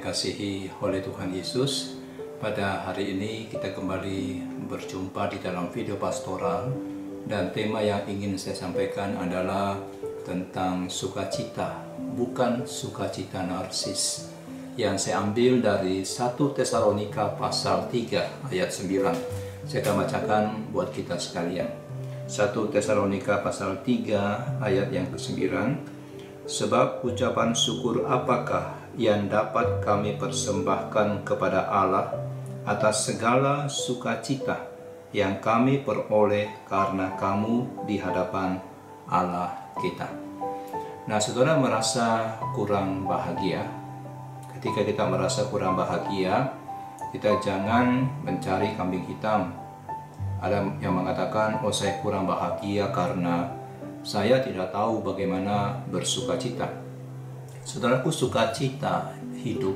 dikasihi oleh Tuhan Yesus, pada hari ini kita kembali berjumpa di dalam video pastoral, dan tema yang ingin saya sampaikan adalah tentang sukacita, bukan sukacita narsis, yang saya ambil dari 1 Tesalonika pasal 3 ayat 9. Saya akan bacakan buat kita sekalian. 1 Tesalonika pasal 3 ayat yang ke-9. Sebab ucapan syukur apakah yang dapat kami persembahkan kepada Allah atas segala sukacita yang kami peroleh karena kamu di hadapan Allah kita. Nah, saudara merasa kurang bahagia? Ketika kita merasa kurang bahagia, kita jangan mencari kambing hitam. Ada yang mengatakan, oh saya kurang bahagia karena saya tidak tahu bagaimana bersukacita. Saudaraku, sukacita hidup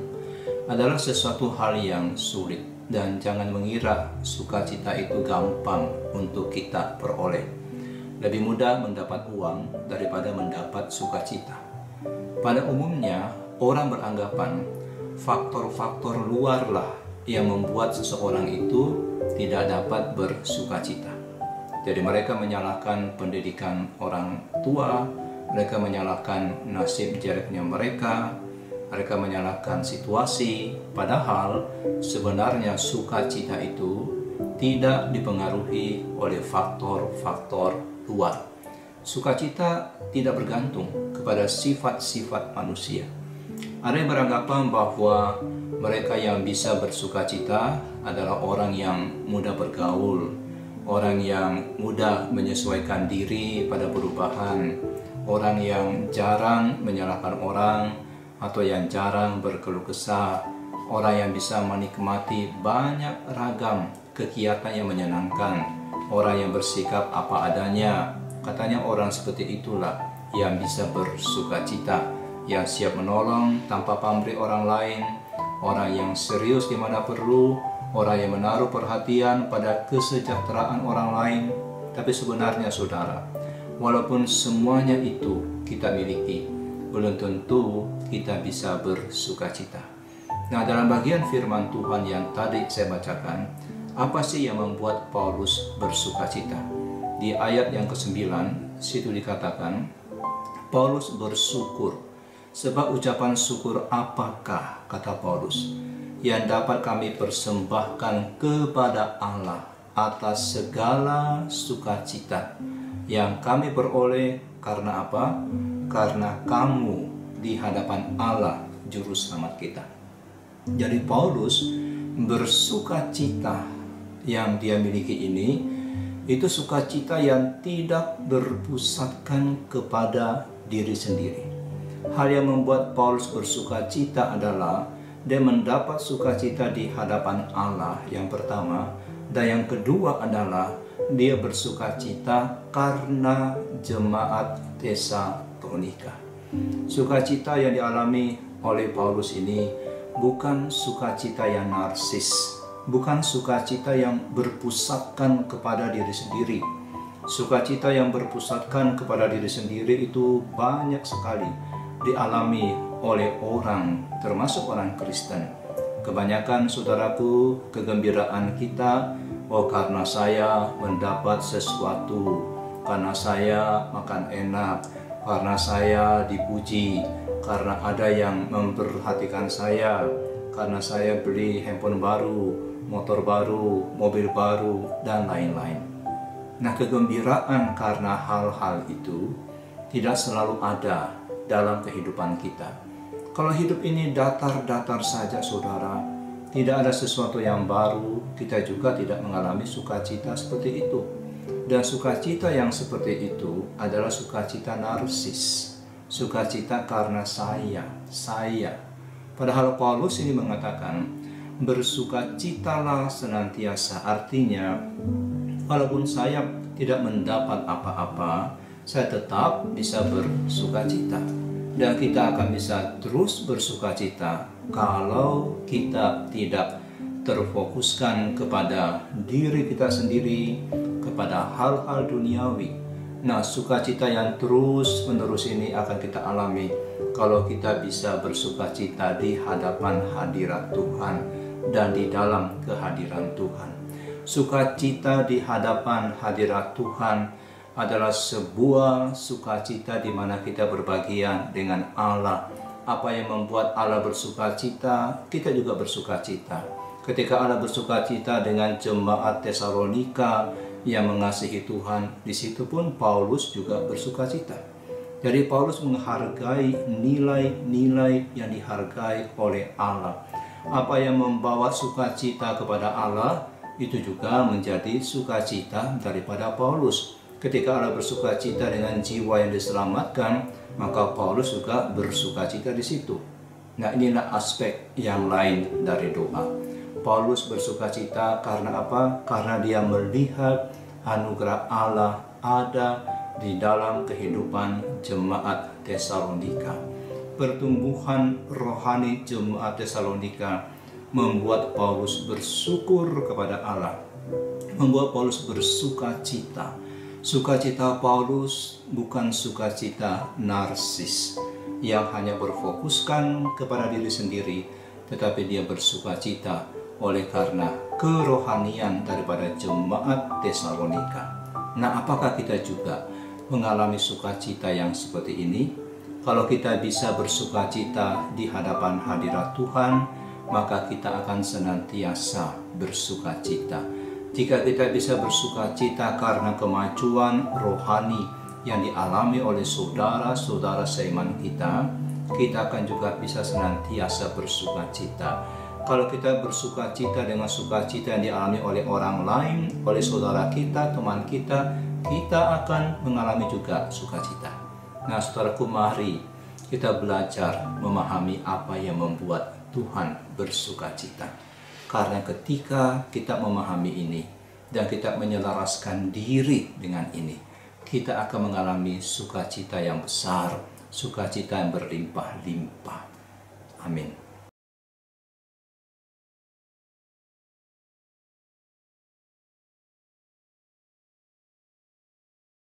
adalah sesuatu hal yang sulit, dan jangan mengira sukacita itu gampang untuk kita peroleh. Lebih mudah mendapat uang daripada mendapat sukacita. Pada umumnya, orang beranggapan faktor-faktor luarlah yang membuat seseorang itu tidak dapat bersukacita. Jadi mereka menyalahkan pendidikan orang tua, mereka menyalahkan nasib jeleknya mereka menyalahkan situasi, padahal sebenarnya sukacita itu tidak dipengaruhi oleh faktor-faktor luar. Sukacita tidak bergantung kepada sifat-sifat manusia. Ada yang beranggapan bahwa mereka yang bisa bersukacita adalah orang yang mudah bergaul, orang yang mudah menyesuaikan diri pada perubahan, orang yang jarang menyalahkan orang, atau yang jarang berkeluh kesah, orang yang bisa menikmati banyak ragam kegiatan yang menyenangkan, orang yang bersikap apa adanya. Katanya orang seperti itulah yang bisa bersukacita, yang siap menolong tanpa pamrih orang lain, orang yang serius di mana perlu, orang yang menaruh perhatian pada kesejahteraan orang lain. Tapi sebenarnya saudara, walaupun semuanya itu kita miliki, belum tentu kita bisa bersukacita. Nah, dalam bagian firman Tuhan yang tadi saya bacakan, apa sih yang membuat Paulus bersukacita? Di ayat yang ke-9, situ dikatakan, Paulus bersyukur. Sebab ucapan syukur apakah, kata Paulus, yang dapat kami persembahkan kepada Allah atas segala sukacita yang kami peroleh karena apa? Karena kamu di hadapan Allah Juru Selamat kita. Jadi Paulus bersukacita yang dia miliki ini, itu sukacita yang tidak berpusatkan kepada diri sendiri. Hal yang membuat Paulus bersukacita adalah dia mendapat sukacita di hadapan Allah yang pertama, dan yang kedua adalah dia bersukacita karena jemaat Tesalonika. Sukacita yang dialami oleh Paulus ini bukan sukacita yang narsis, bukan sukacita yang berpusatkan kepada diri sendiri. Sukacita yang berpusatkan kepada diri sendiri itu banyak sekali dialami oleh orang, termasuk orang Kristen. Kebanyakan saudaraku, kegembiraan kita, oh karena saya mendapat sesuatu, karena saya makan enak, karena saya dipuji, karena ada yang memperhatikan saya, karena saya beli handphone baru, motor baru, mobil baru, dan lain-lain. Nah, kegembiraan karena hal-hal itu tidak selalu ada dalam kehidupan kita. Kalau hidup ini datar-datar saja saudara, tidak ada sesuatu yang baru, kita juga tidak mengalami sukacita seperti itu. Dan sukacita yang seperti itu adalah sukacita narsis, sukacita karena saya. Padahal Paulus ini mengatakan, bersukacitalah senantiasa. Artinya, walaupun saya tidak mendapat apa-apa, saya tetap bisa bersukacita. Dan kita akan bisa terus bersukacita kalau kita tidak terfokuskan kepada diri kita sendiri, kepada hal-hal duniawi, Nah, sukacita yang terus-menerus ini akan kita alami kalau kita bisa bersukacita di hadapan hadirat Tuhan dan di dalam kehadiran Tuhan. Sukacita di hadapan hadirat Tuhan adalah sebuah sukacita di mana kita berbagian dengan Allah. Apa yang membuat Allah bersukacita, kita juga bersukacita. Ketika Allah bersukacita dengan jemaat Tesalonika yang mengasihi Tuhan, di situ pun Paulus juga bersukacita. Jadi Paulus menghargai nilai-nilai yang dihargai oleh Allah. Apa yang membawa sukacita kepada Allah, itu juga menjadi sukacita daripada Paulus. Ketika Allah bersukacita dengan jiwa yang diselamatkan, maka Paulus juga bersukacita di situ. Nah, inilah aspek yang lain dari doa. Paulus bersukacita karena apa? Karena dia melihat anugerah Allah ada di dalam kehidupan jemaat Tesalonika. Pertumbuhan rohani jemaat Tesalonika membuat Paulus bersyukur kepada Allah, membuat Paulus bersukacita. Sukacita Paulus bukan sukacita narsis yang hanya berfokuskan kepada diri sendiri, tetapi dia bersukacita oleh karena kerohanian daripada jemaat Tesalonika. Nah, apakah kita juga mengalami sukacita yang seperti ini? Kalau kita bisa bersukacita di hadapan hadirat Tuhan, maka kita akan senantiasa bersukacita. Jika kita bisa bersukacita karena kemajuan rohani yang dialami oleh saudara-saudara seiman kita, kita akan juga bisa senantiasa bersukacita. Kalau kita bersukacita dengan sukacita yang dialami oleh orang lain, oleh saudara kita, teman kita, kita akan mengalami juga sukacita. Nah, saudaraku, mari kita belajar memahami apa yang membuat Tuhan bersukacita. Karena ketika kita memahami ini dan kita menyelaraskan diri dengan ini, kita akan mengalami sukacita yang besar, sukacita yang berlimpah-limpah. Amin.